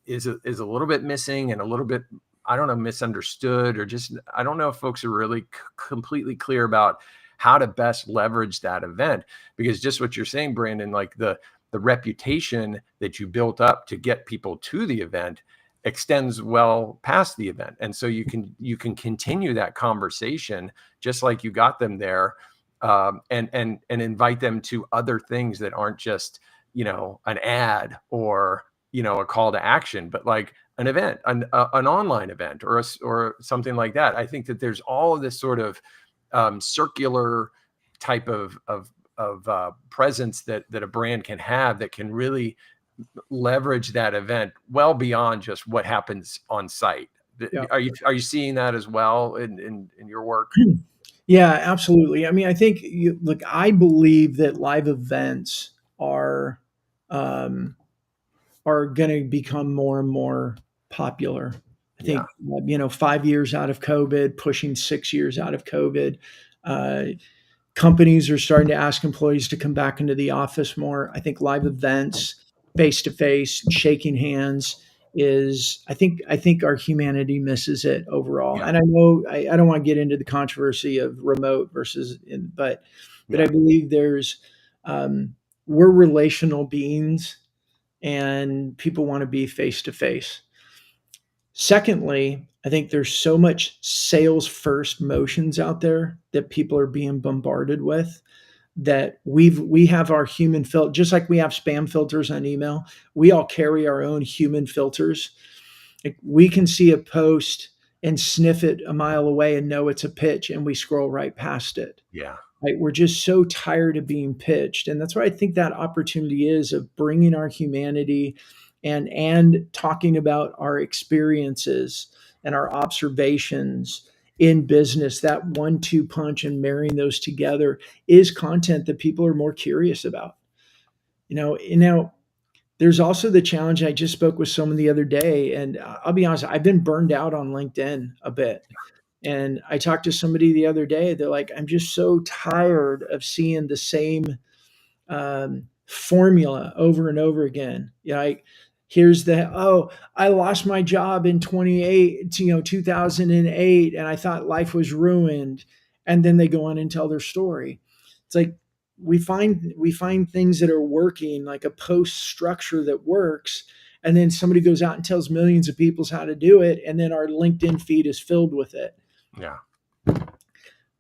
is a little bit missing, and a little bit, I don't know, misunderstood, or just, I don't know if folks are really completely clear about how to best leverage that event. Because just what you're saying, Brandon, like the reputation that you built up to get people to the event extends well past the event. And so you can continue that conversation just like you got them there, and invite them to other things that aren't just, an ad or, a call to action, but like an event, an online event, or something like that. I think that there's all of this sort of circular type of presence that a brand can have, that can really leverage that event well beyond just what happens on site. Yeah. Are you seeing that as well in your work? Yeah, absolutely. I mean, I think I believe that live events are going to become more and more popular. I think, 5 years out of COVID, pushing 6 years out of COVID, companies are starting to ask employees to come back into the office more. I think live events, face-to-face, shaking hands, I think our humanity misses it overall. Yeah. And I know I don't want to get into the controversy of remote versus but I believe we're relational beings, and people want to be face-to-face. Secondly, I think there's so much sales first motions out there that people are being bombarded with, that we have our human filter, just like we have spam filters on email. We all carry our own human filters. Like, we can see a post and sniff it a mile away and know it's a pitch, and we scroll right past it. Yeah. Right? We're just so tired of being pitched. And that's why I think that opportunity is, of bringing our humanity and talking about our experiences and our observations in business. That 1-2 punch and marrying those together is content that people are more curious about. Now there's also the challenge. I just spoke with someone the other day, and I'll be honest, I've been burned out on LinkedIn a bit. And I talked to somebody the other day. They're like, I'm just so tired of seeing the same formula over and over again. Here's I lost my job in 2008, and I thought life was ruined. And then they go on and tell their story. It's like, we find things that are working, like a post structure that works. And then somebody goes out and tells millions of people how to do it. And then our LinkedIn feed is filled with it. Yeah.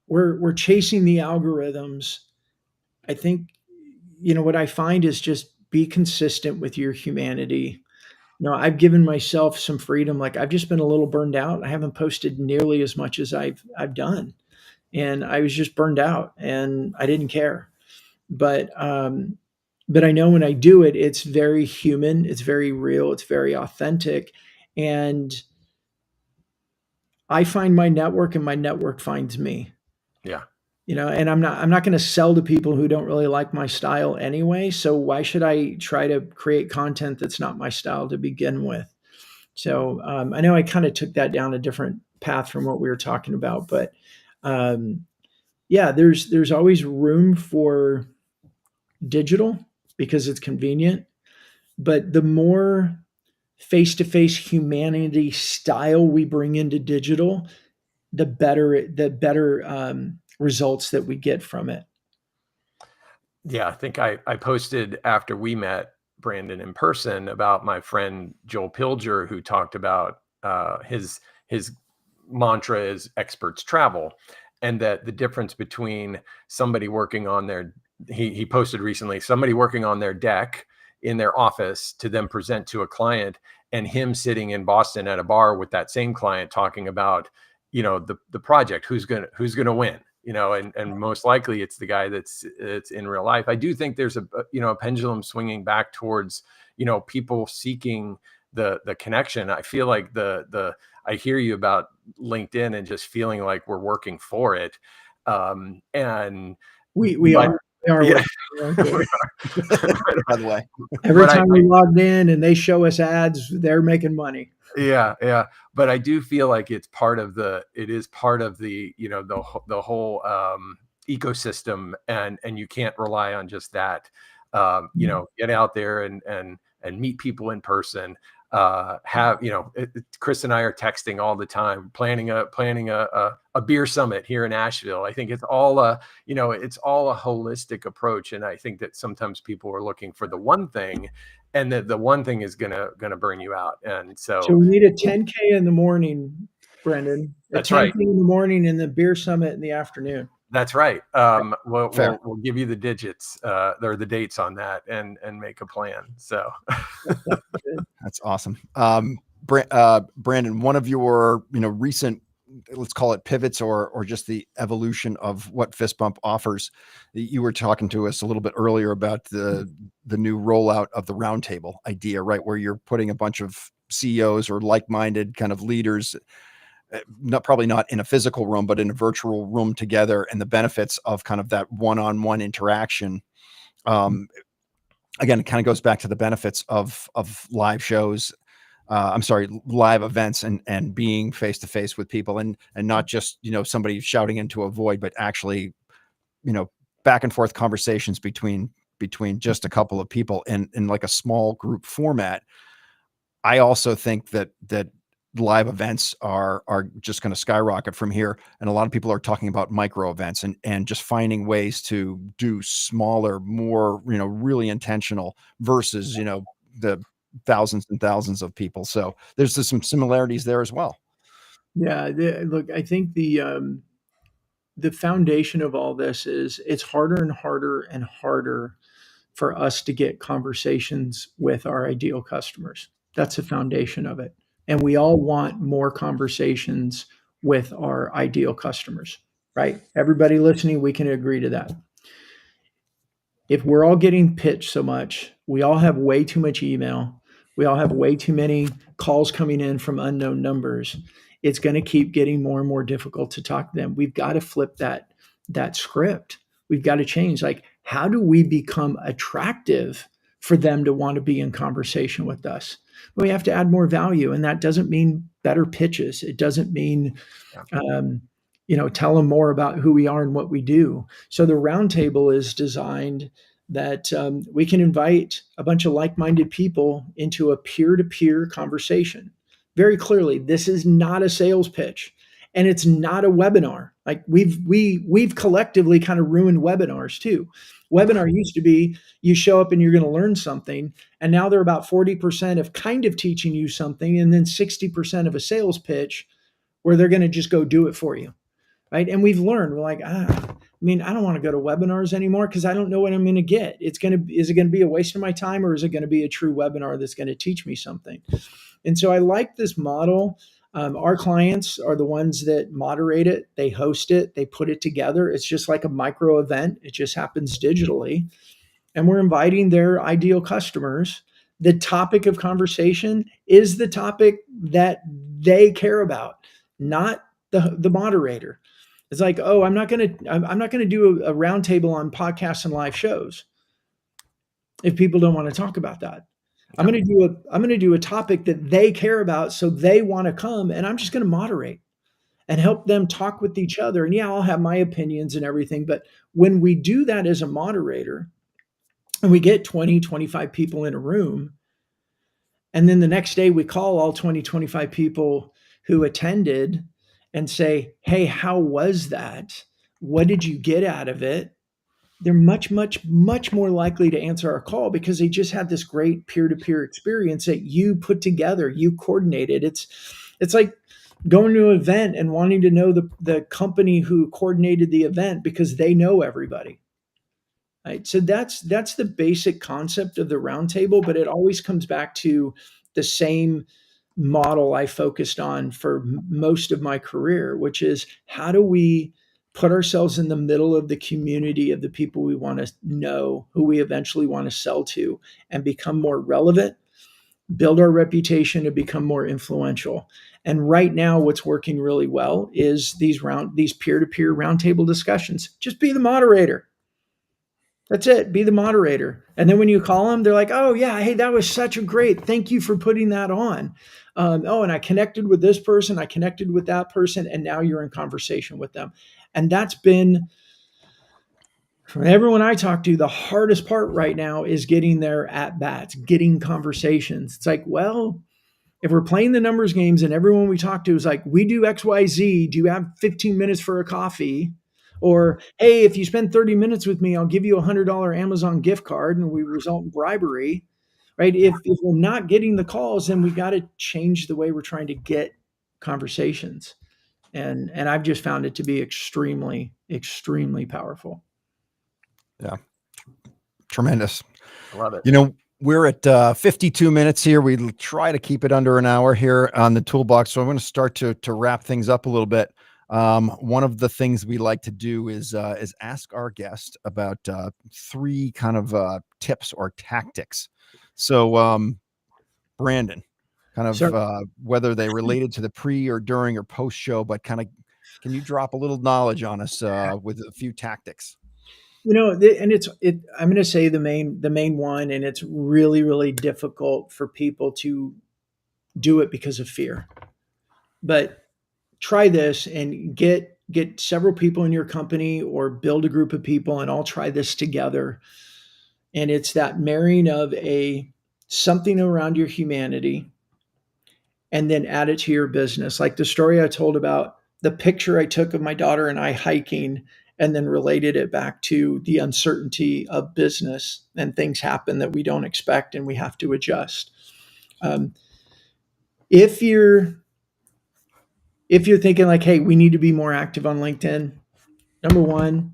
We're chasing the algorithms. I think, what I find is just be consistent with your humanity. I've given myself some freedom. Like, I've just been a little burned out. I haven't posted nearly as much as I've done, and I was just burned out, and I didn't care. But I know when I do it, it's very human, it's very real, it's very authentic, and I find my network, and my network finds me. Yeah. And I'm not going to sell to people who don't really like my style anyway. So why should I try to create content that's not my style to begin with? So I know I kind of took that down a different path from what we were talking about, but yeah, there's always room for digital because it's convenient, but the more face-to-face humanity style we bring into digital, the better results that we get from it. Yeah, I think I posted after we met, Brandon, in person, about my friend Joel Pilger, who talked about his mantra is experts travel, and that the difference between somebody working on their he posted recently, somebody working on their deck in their office to then present to a client, and him sitting in Boston at a bar with that same client talking about the project, who's gonna win, and most likely it's the guy that's in real life. I do think there's a pendulum swinging back towards people seeking the connection. I feel like I hear you about LinkedIn and just feeling like we're working for it, and we are. Yeah. By the way, every time we logged in and they show us ads, they're making money. Yeah. But I do feel like it is part of the the whole ecosystem, and you can't rely on just that. Get out there and meet people in person. Chris and I are texting all the time, planning a beer summit here in Asheville. I think it's all a holistic approach, and I think that sometimes people are looking for the one thing, and that the one thing is gonna burn you out. And so we need a 10K in the morning, Brendan. That's right. 10K in the morning and the beer summit in the afternoon. That's right. We'll give you the digits or the dates on that and make a plan. So that's awesome. Brandon, one of your recent, let's call it pivots or just the evolution of what Fistbump offers. You were talking to us a little bit earlier about the new rollout of the roundtable idea, right? Where you're putting a bunch of CEOs or like-minded kind of leaders, probably not in a physical room, but in a virtual room together, and the benefits of kind of that one-on-one interaction. Again, it kind of goes back to the benefits of live shows. Live events and being face-to-face with people and not just, somebody shouting into a void, but actually, back and forth conversations between just a couple of people in like a small group format. I also think that live events are just going to skyrocket from here. And a lot of people are talking about micro events and just finding ways to do smaller, more, really intentional versus, the thousands and thousands of people. So there's just some similarities there as well. Yeah. Look, I think the foundation of all this is it's harder and harder and harder for us to get conversations with our ideal customers. That's the foundation of it. And we all want more conversations with our ideal customers, right? Everybody listening, we can agree to that. If we're all getting pitched so much, we all have way too much email, we all have way too many calls coming in from unknown numbers, it's going to keep getting more and more difficult to talk to them. We've got to flip that script. We've got to change. Like, how do we become attractive for them to want to be in conversation with us? We have to add more value, and that doesn't mean better pitches. It doesn't mean, tell them more about who we are and what we do. So the roundtable is designed that we can invite a bunch of like-minded people into a peer-to-peer conversation. Very clearly, this is not a sales pitch, and it's not a webinar. Like we've collectively kind of ruined webinars too. Webinar used to be you show up and you're going to learn something, and now they're about 40% of kind of teaching you something, and then 60% of a sales pitch where they're going to just go do it for you. Right. And we've learned, we're like, I don't want to go to webinars anymore because I don't know what I'm going to get. Is it going to be a waste of my time, or is it going to be a true webinar that's going to teach me something? And so I like this model. Our clients are the ones that moderate it. They host it. They put it together. It's just like a micro event. It just happens digitally. And we're inviting their ideal customers. The topic of conversation is the topic that they care about, not the moderator. It's like, oh, I'm not going to do a roundtable on podcasts and live shows if people don't want to talk about that. I'm going to do a topic that they care about, so they want to come, and I'm just going to moderate and help them talk with each other. And yeah, I'll have my opinions and everything, but when we do that as a moderator and we get 20, 25 people in a room, and then the next day we call all 20, 25 people who attended and say, hey, how was that? What did you get out of it? They're much, much, much more likely to answer our call because they just had this great peer-to-peer experience that you put together, you coordinated. It's like going to an event and wanting to know the company who coordinated the event because they know everybody. Right? So that's the basic concept of the roundtable, but it always comes back to the same model I focused on for most of my career, which is how do we put ourselves in the middle of the community of the people we want to know, who we eventually want to sell to, and become more relevant, build our reputation, and become more influential. And right now, what's working really well is these peer-to-peer roundtable discussions. Just be the moderator. That's it. Be the moderator. And then when you call them, they're like, oh, yeah, hey, that was such a great. Thank you for putting that on. And I connected with this person. I connected with that person. And now you're in conversation with them. And that's been, from everyone I talk to, the hardest part right now is getting their at-bats, getting conversations. It's like, well, if we're playing the numbers games and everyone we talk to is like, we do X, Y, Z. Do you have 15 minutes for a coffee? Or, hey, if you spend 30 minutes with me, I'll give you a $100 Amazon gift card, and we result in bribery, right? If we're not getting the calls, then we got to change the way we're trying to get conversations. And I've just found it to be extremely, extremely powerful. Yeah. Tremendous. I love it. You know, we're at 52 minutes here. We try to keep it under an hour here on the toolbox. So I'm going to start to wrap things up a little bit. One of the things we like to do is ask our guest about 3 kind of tips or tactics. So, Brandon, kind of Sure. whether they related to the pre or during or post show, but kind of, can you drop a little knowledge on us with a few tactics? And I'm going to say the main one, and it's really, really difficult for people to do it because of fear. But try this and get several people in your company or build a group of people and all try this together. And it's that marrying of something around your humanity and then add it to your business. Like the story I told about the picture I took of my daughter and I hiking and then related it back to the uncertainty of business, and things happen that we don't expect and we have to adjust. If you're thinking like, hey, we need to be more active on LinkedIn, number one,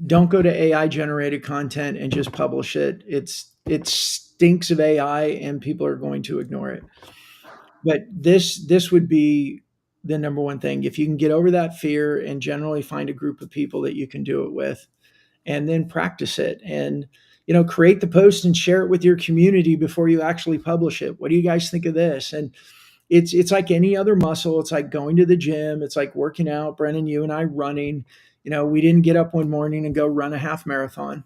don't go to AI generated content and just publish it. It stinks of AI and people are going to ignore it. But this would be the number one thing. If you can get over that fear and generally find a group of people that you can do it with, and then practice it, and create the post and share it with your community before you actually publish it. What do you guys think of this? And it's like any other muscle. It's like going to the gym. It's like working out. Brennan, you and I running. We didn't get up one morning and go run a half marathon.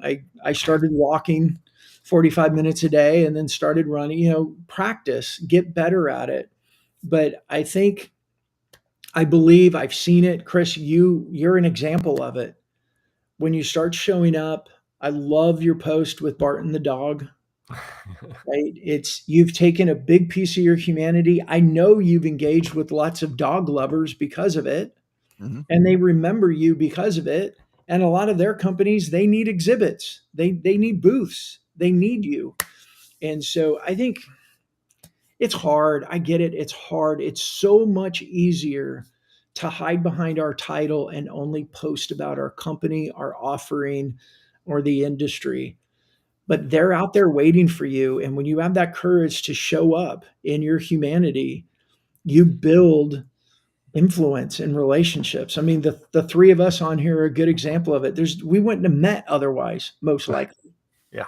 I started walking 45 minutes a day and then started running. Practice, get better at it. But I believe I've seen it. Chris, you're an example of it. When you start showing up, I love your post with Barton the dog. Right? You've taken a big piece of your humanity. I know you've engaged with lots of dog lovers because of it, and they remember you because of it. And a lot of their companies, they need exhibits. They need booths. They need you. And so I think It's hard. I get it. It's hard. It's so much easier to hide behind our title and only post about our company, our offering, or the industry. But they're out there waiting for you. And when you have that courage to show up in your humanity, you build influence and relationships. I mean, the three of us on here are a good example of it. We wouldn't have met otherwise, most likely. Yeah.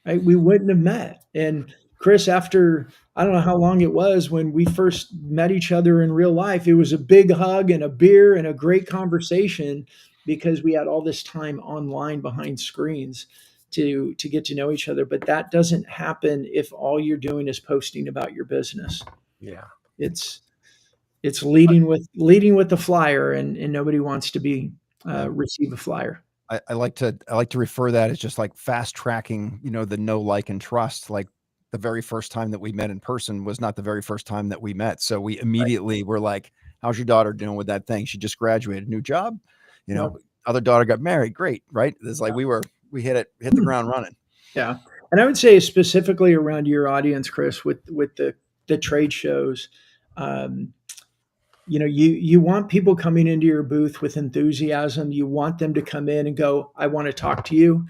Right? We wouldn't have met. And Chris, after I don't know how long it was when we first met each other in real life, it was a big hug and a beer and a great conversation because we had all this time online behind screens to get to know each other. But that doesn't happen if all you're doing is posting about your business. Yeah. It's leading with the flyer, and nobody wants to be receive a flyer. I like to refer that as just like fast tracking, the know, like, and trust. Like the very first time that we met in person was not the very first time that we met. So we immediately were like, how's your daughter doing with that thing? She just graduated, new job, other daughter got married. Great. Right. It's like we hit the ground running. Yeah. And I would say specifically around your audience, Chris, with the trade shows, you want people coming into your booth with enthusiasm. You want them to come in and go, I want to talk to you.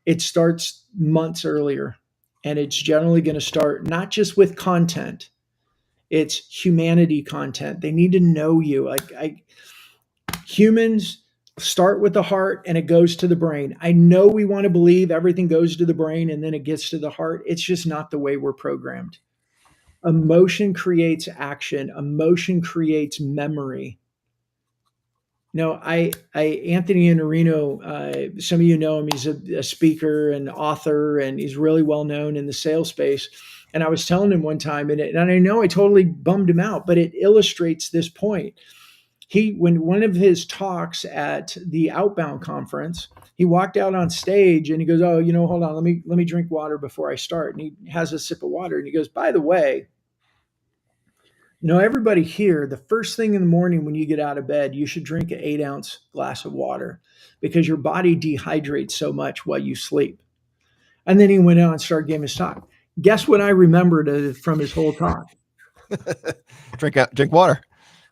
It starts months earlier, and it's generally going to start not just with content. It's humanity content. They need to know you. Humans start with the heart and it goes to the brain. I know we want to believe everything goes to the brain and then it gets to the heart. It's just not the way we're programmed. Emotion creates action. Emotion creates memory. Anthony Iannarino, some of you know him. He's a speaker and author, and he's really well known in the sales space. And I was telling him one time, and I know I totally bummed him out, but it illustrates this point. When one of his talks at the Outbound conference, he walked out on stage and he goes, "Oh, hold on, let me drink water before I start." And he has a sip of water and he goes, "By the way, everybody here, the first thing in the morning when you get out of bed, you should drink an 8-ounce glass of water because your body dehydrates so much while you sleep." And then he went out and started giving his talk. Guess what I remembered from his whole talk? Drink water.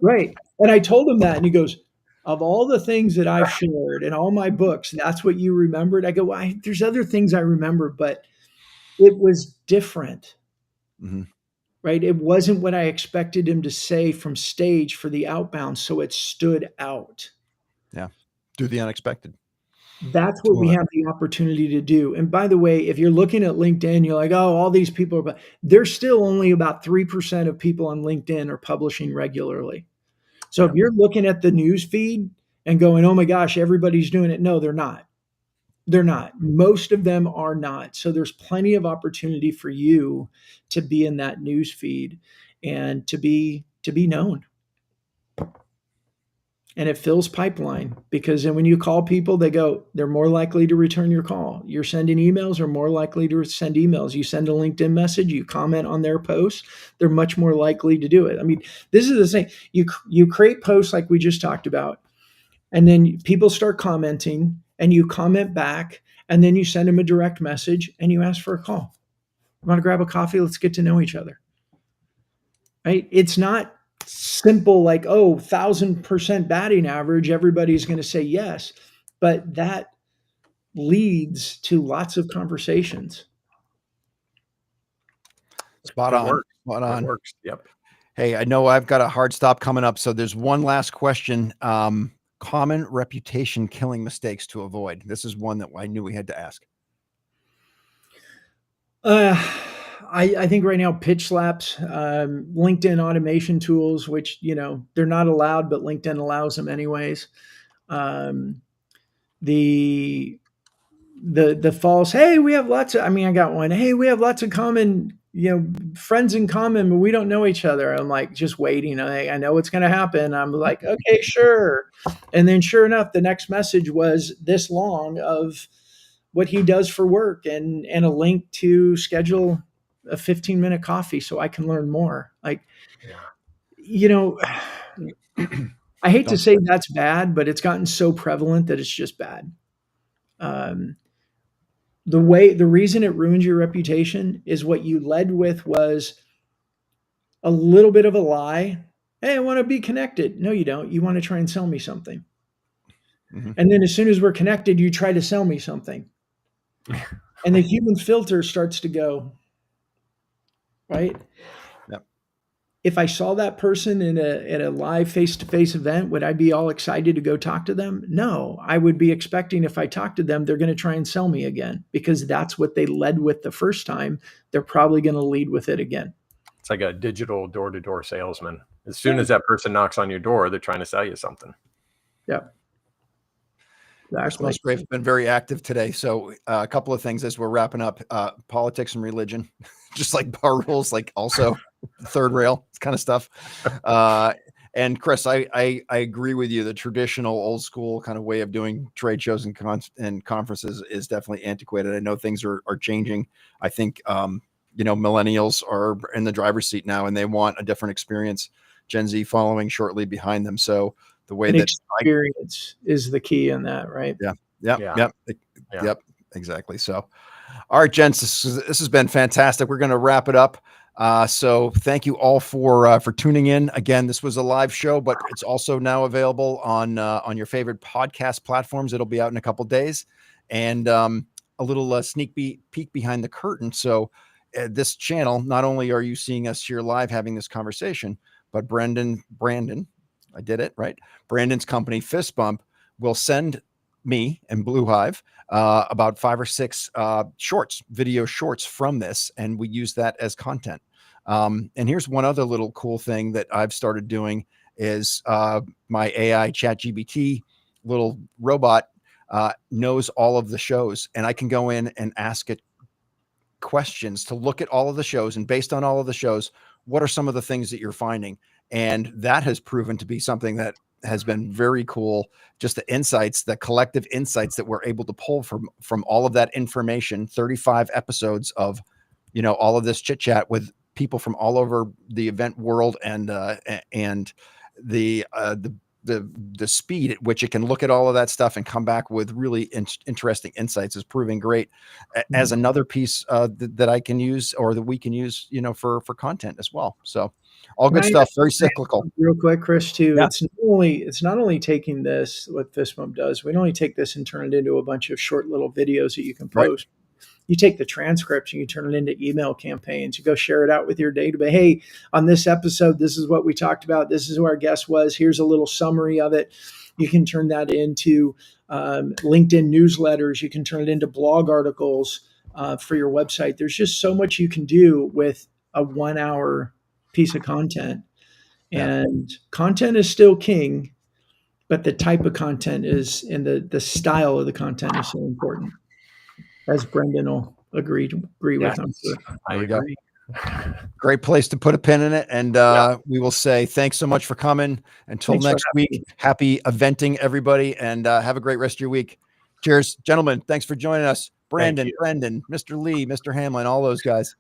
Right. And I told him that, and he goes, "Of all the things that I've shared in all my books, that's what you remembered?" I go, "Well, there's other things I remember, but it was different." Mm-hmm. Right? It wasn't what I expected him to say from stage for the Outbound, so it stood out. Yeah. Do the unexpected. That's what we have the opportunity to do. And by the way, if you're looking at LinkedIn, you're like, "Oh, all these people are," but there's still only about 3% of people on LinkedIn are publishing regularly. So if you're looking at the news feed and going, "Oh my gosh, everybody's doing it." No, they're not. They're not. Most of them are not. So there's plenty of opportunity for you to be in that news feed and to be known. And it fills pipeline, because then when you call people, they're more likely to return your call. You're sending emails, are more likely to send emails. You send a LinkedIn message, you comment on their posts, they're much more likely to do it. I mean, this is the same. You create posts like we just talked about, and then people start commenting and you comment back, and then you send them a direct message and you ask for a call. You want to grab a coffee? Let's get to know each other. Right? It's not simple like, 1,000% batting average, everybody's going to say yes. But that leads to lots of conversations. Spot on. Spot on. It works. Yep. Hey, I know I've got a hard stop coming up, so there's one last question. Common reputation killing mistakes to avoid. This is one that I knew we had to ask. I think right now pitch slaps, LinkedIn automation tools, which, they're not allowed, but LinkedIn allows them anyways. The false, "Hey, we have lots of," I got one. "Hey, we have lots of common, friends in common, but we don't know each other." I'm like, just waiting. I know what's going to happen. I'm like, okay, sure. And then sure enough, the next message was this long of what he does for work and a link to schedule a 15-minute coffee so I can learn more. Like, I hate to say that's bad, but it's gotten so prevalent that it's just bad. The reason it ruins your reputation is what you led with was a little bit of a lie. Hey, I want to be connected. No, you don't. You want to try and sell me something. Mhm. And then as soon as we're connected, you try to sell me something. And the human filter starts to go, right? Yep. If I saw that person in a live face-to-face event, would I be all excited to go talk to them? No, I would be expecting if I talk to them, they're going to try and sell me again because that's what they led with the first time. They're probably going to lead with it again. It's like a digital door-to-door salesman. As soon as that person knocks on your door, they're trying to sell you something. Yep. Exactly. Most Grave has been very active today. So a couple of things as we're wrapping up, politics and religion, just like bar rules, like also third rail kind of stuff. And Chris, I agree with you. The traditional old school kind of way of doing trade shows and conferences is definitely antiquated. I know things are changing. I think, millennials are in the driver's seat now and they want a different experience. Gen Z following shortly behind them. So the way And that experience is the key in that, right? Yep, exactly. So, all right, gents, this has been fantastic. We're going to wrap it up. So thank you all for tuning in. Again, this was a live show, but it's also now available on your favorite podcast platforms. It'll be out in a couple days, and a little sneak peek behind the curtain. So this channel, not only are you seeing us here live having this conversation, but Brandon, I did it right. Brandon's company, Fist Bump, will send me and Blue Hive about 5 or 6 video shorts from this, and we use that as content. And here's one other little cool thing that I've started doing is my AI ChatGPT little robot knows all of the shows, and I can go in and ask it questions to look at all of the shows, and based on all of the shows, what are some of the things that you're finding? And that has proven to be something that has been very cool. Just the insights, the collective insights that we're able to pull from all of that information, 35 episodes of, all of this chit chat with people from all over the event world, and the speed at which it can look at all of that stuff and come back with really interesting insights is proving great as another piece that I can use, or that we can use, for content as well. So all good stuff, very cyclical. Real quick, Chris, too. Yeah. It's not only taking this, what Fist Bump does, we don't only take this and turn it into a bunch of short little videos that you can post. Right. You take the transcripts and you turn it into email campaigns. You go share it out with your database. Hey, on this episode, this is what we talked about. This is who our guest was. Here's a little summary of it. You can turn that into LinkedIn newsletters. You can turn it into blog articles for your website. There's just so much you can do with a 1-hour piece of content. And content is still king, but the type of content is, and the style of the content is so important, as Brendan will agree with. I'm sure. I agree. Great place to put a pin in it. And we will say thanks so much for coming. Until next week, happy eventing, everybody, and have a great rest of your week. Cheers, gentlemen. Thanks for joining us. Brandon, Brendan, Mr. Lee, Mr. Hamlin, all those guys.